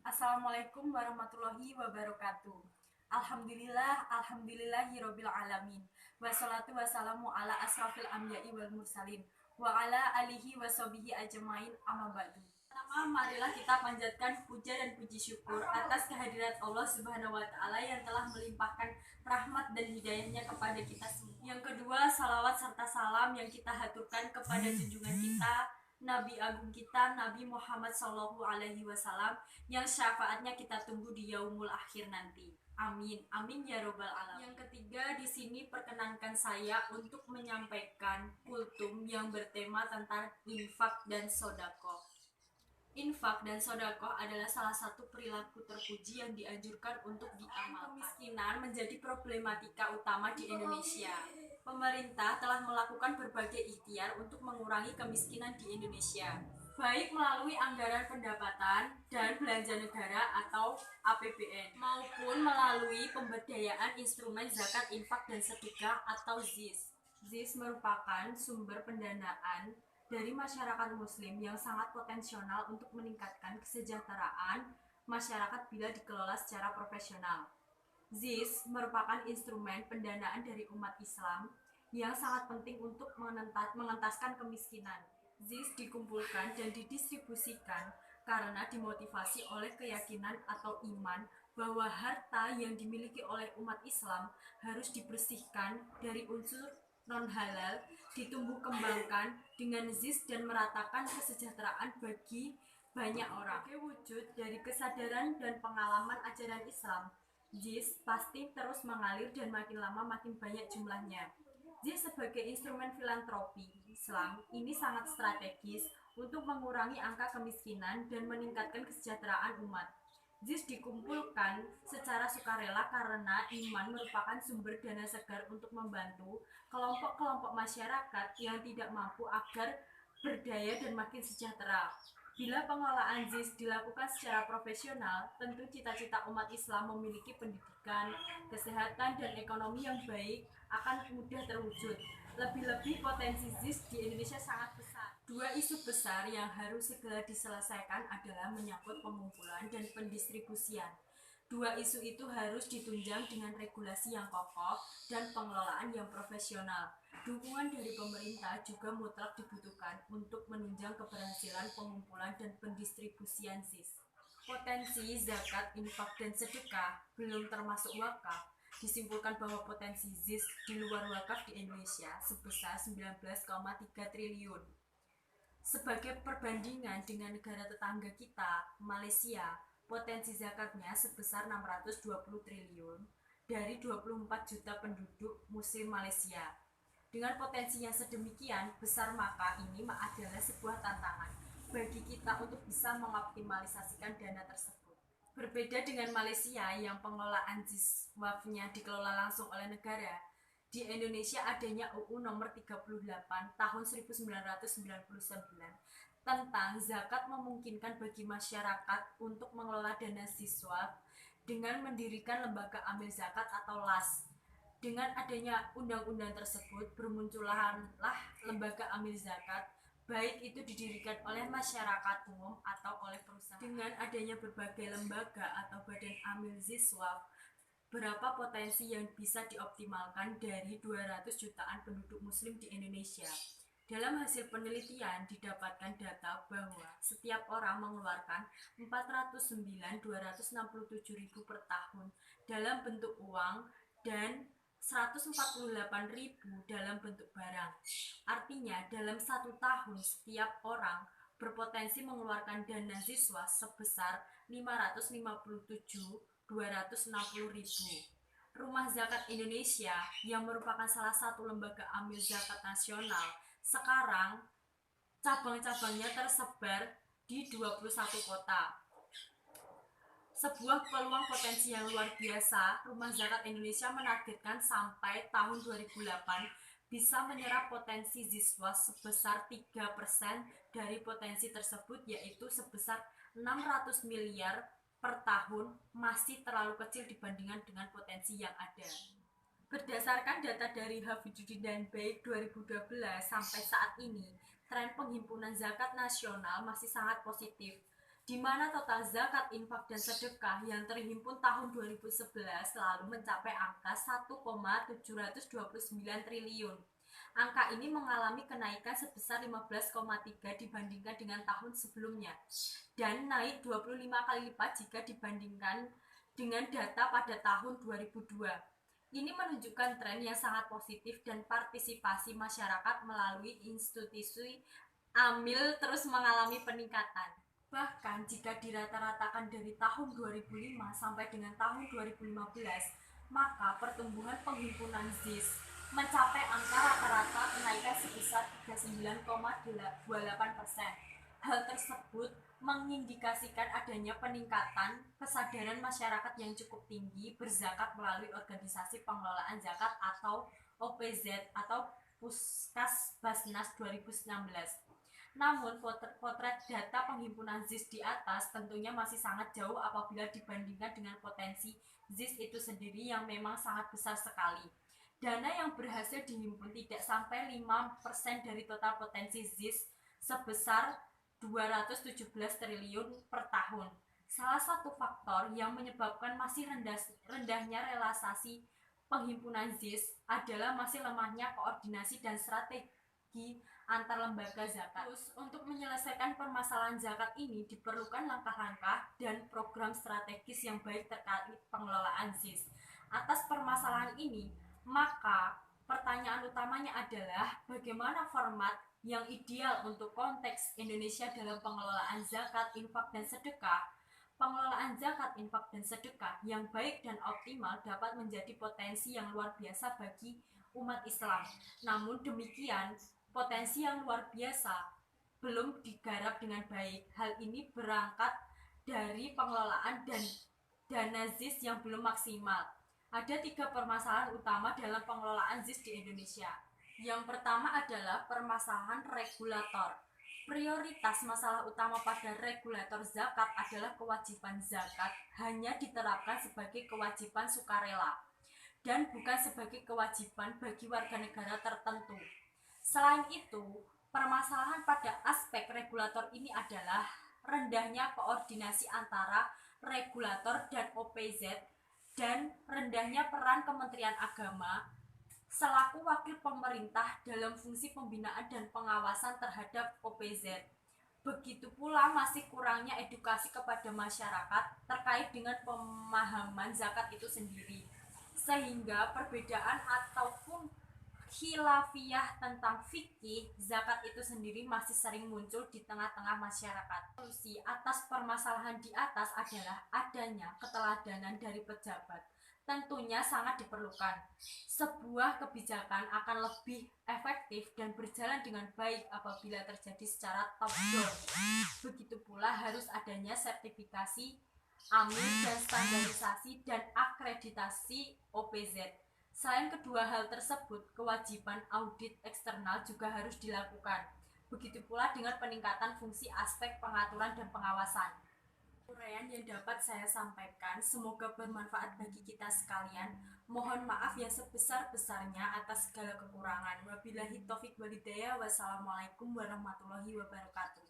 Assalamualaikum warahmatullahi wabarakatuh. Alhamdulillahirabbil alamin. Wassalatu wassalamu ala asrafil anbiya'i wal mursalin wa ala alihi washabihi ajmain amma ba'du. Pertama, marilah kita panjatkan puja dan puji syukur atas kehadirat Allah Subhanahu wa taala yang telah melimpahkan rahmat dan hidayahnya kepada kita semua. Yang kedua, salawat serta salam yang kita haturkan kepada junjungan kita Nabi Agung kita Nabi Muhammad Shallallahu Alaihi Wasallam yang syafaatnya kita tunggu di yaumul akhir nanti. Amin, amin ya robbal alamin. Yang ketiga, di sini perkenankan saya untuk menyampaikan kultum yang bertema tentang infak dan sodako. Infak dan sodakoh adalah salah satu perilaku terpuji yang dianjurkan untuk diamalkan. Kemiskinan menjadi problematika utama di Indonesia. Pemerintah telah melakukan berbagai ikhtiar untuk mengurangi kemiskinan di Indonesia, baik melalui anggaran pendapatan dan belanja negara atau APBN, maupun melalui pemberdayaan instrumen zakat, infak, dan sedekah atau ZIS. ZIS merupakan sumber pendanaan dari masyarakat muslim yang sangat potensial untuk meningkatkan kesejahteraan masyarakat bila dikelola secara profesional. ZIS merupakan instrumen pendanaan dari umat Islam yang sangat penting untuk mengentaskan kemiskinan. ZIS dikumpulkan dan didistribusikan karena dimotivasi oleh keyakinan atau iman bahwa harta yang dimiliki oleh umat Islam harus dibersihkan dari unsur non-halal, ditumbuh kembangkan dengan ZIS dan meratakan kesejahteraan bagi banyak orang. Sebagai wujud dari kesadaran dan pengalaman ajaran Islam, ZIS pasti terus mengalir dan makin lama makin banyak jumlahnya. ZIS sebagai instrumen filantropi Islam ini sangat strategis untuk mengurangi angka kemiskinan dan meningkatkan kesejahteraan umat. ZIS dikumpulkan secara sukarela karena iman merupakan sumber dana segar untuk membantu kelompok-kelompok masyarakat yang tidak mampu agar berdaya dan makin sejahtera. Bila pengelolaan ZIS dilakukan secara profesional, tentu cita-cita umat Islam memiliki pendidikan, kesehatan, dan ekonomi yang baik akan mudah terwujud. Lebih-lebih potensi ZIS di Indonesia sangat besar. Dua isu besar yang harus segera diselesaikan adalah menyangkut pengumpulan dan pendistribusian. Dua isu itu harus ditunjang dengan regulasi yang kokoh dan pengelolaan yang profesional. Dukungan dari pemerintah juga mutlak dibutuhkan untuk menunjang keberhasilan pengumpulan dan pendistribusian ZIS. Potensi zakat, infak, dan sedekah belum termasuk wakaf. Disimpulkan bahwa potensi ZIS di luar wakaf di Indonesia sebesar 19,3 triliun. Sebagai perbandingan dengan negara tetangga kita, Malaysia, potensi zakatnya sebesar 620 triliun dari 24 juta penduduk muslim Malaysia. Dengan potensi yang sedemikian besar, maka ini adalah sebuah tantangan bagi kita untuk bisa mengoptimalisasikan dana tersebut. Berbeda dengan Malaysia yang pengelolaan ZIS WAF-nya dikelola langsung oleh negara, di Indonesia adanya UU nomor 38 tahun 1999 tentang zakat memungkinkan bagi masyarakat untuk mengelola dana ZIS WAF dengan mendirikan lembaga amil zakat atau LAS. Dengan adanya undang-undang tersebut, bermunculanlah lembaga amil zakat, baik itu didirikan oleh masyarakat umum atau oleh perusahaan. Dengan adanya berbagai lembaga atau badan amil ZIS WAF, berapa potensi yang bisa dioptimalkan dari 200 jutaan penduduk muslim di Indonesia. Dalam hasil penelitian didapatkan data bahwa setiap orang mengeluarkan 409.267.000 per tahun dalam bentuk uang dan 148.000 dalam bentuk barang. Artinya dalam 1 tahun setiap orang berpotensi mengeluarkan dana siswa sebesar 557.260.000. Rumah Zakat Indonesia yang merupakan salah satu lembaga amil zakat nasional sekarang cabang-cabangnya tersebar di 21 kota. Sebuah peluang potensi yang luar biasa, Rumah Zakat Indonesia menargetkan sampai tahun 2008 bisa menyerap potensi ZISWA sebesar 3% dari potensi tersebut, yaitu sebesar 600 miliar per tahun, masih terlalu kecil dibandingkan dengan potensi yang ada. Berdasarkan data dari Hafidzuddin dan Baik 2012 sampai saat ini, tren penghimpunan zakat nasional masih sangat positif. di mana total zakat, infak, dan sedekah yang terhimpun tahun 2011 lalu mencapai angka 1,729 triliun. Angka ini mengalami kenaikan sebesar 15,3 dibandingkan dengan tahun sebelumnya dan naik 25 kali lipat jika dibandingkan dengan data pada tahun 2002. Ini menunjukkan tren yang sangat positif dan partisipasi masyarakat melalui institusi AMIL terus mengalami peningkatan. Bahkan jika dirata-ratakan dari tahun 2005 sampai dengan tahun 2015, maka pertumbuhan penghimpunan ZIS mencapai angka rata-rata kenaikan sebesar 39,28%. Hal tersebut mengindikasikan adanya peningkatan kesadaran masyarakat yang cukup tinggi berzakat melalui organisasi pengelolaan zakat atau OPZ atau Puskas Basnas 2016. Namun, potret data penghimpunan ZIS di atas tentunya masih sangat jauh apabila dibandingkan dengan potensi ZIS itu sendiri yang memang sangat besar sekali. Dana yang berhasil dihimpun tidak sampai 5% dari total potensi ZIS sebesar 217 triliun per tahun. Salah satu faktor yang menyebabkan masih rendahnya realisasi penghimpunan ZIS adalah masih lemahnya koordinasi dan strategi antar lembaga zakat. Terus, untuk menyelesaikan permasalahan zakat ini diperlukan langkah-langkah dan program strategis yang baik terkait pengelolaan ZIS. Atas permasalahan ini, maka pertanyaan utamanya adalah bagaimana format yang ideal untuk konteks Indonesia dalam pengelolaan zakat, infak, dan sedekah. Pengelolaan zakat, infak, dan sedekah yang baik dan optimal dapat menjadi potensi yang luar biasa bagi umat Islam. Namun demikian, potensi yang luar biasa belum digarap dengan baik. Hal ini berangkat dari pengelolaan dan dana ZIS yang belum maksimal. Ada 3 permasalahan utama dalam pengelolaan ZIS di Indonesia. Yang pertama adalah permasalahan regulator. Prioritas masalah utama pada regulator zakat adalah kewajiban zakat hanya diterapkan sebagai kewajiban sukarela dan bukan sebagai kewajiban bagi warga negara tertentu. Selain itu, permasalahan pada aspek regulator ini adalah rendahnya koordinasi antara regulator dan OPZ dan rendahnya peran Kementerian Agama selaku wakil pemerintah dalam fungsi pembinaan dan pengawasan terhadap OPZ. Begitu pula masih kurangnya edukasi kepada masyarakat terkait dengan pemahaman zakat itu sendiri, sehingga perbedaan ataupun khilafiyah tentang fikih zakat itu sendiri masih sering muncul di tengah-tengah masyarakat. Solusi atas permasalahan di atas adalah adanya keteladanan dari pejabat. Tentunya sangat diperlukan. Sebuah kebijakan akan lebih efektif dan berjalan dengan baik apabila terjadi secara top down. Begitu pula harus adanya sertifikasi AMIL dan standarisasi dan akreditasi OPZ. Selain kedua hal tersebut, kewajiban audit eksternal juga harus dilakukan. Begitu pula dengan peningkatan fungsi aspek pengaturan dan pengawasan. Uraian yang dapat saya sampaikan semoga bermanfaat bagi kita sekalian. Mohon maaf yang sebesar-besarnya atas segala kekurangan. Wabillahi taufik walhidayah. Wassalamualaikum warahmatullahi wabarakatuh.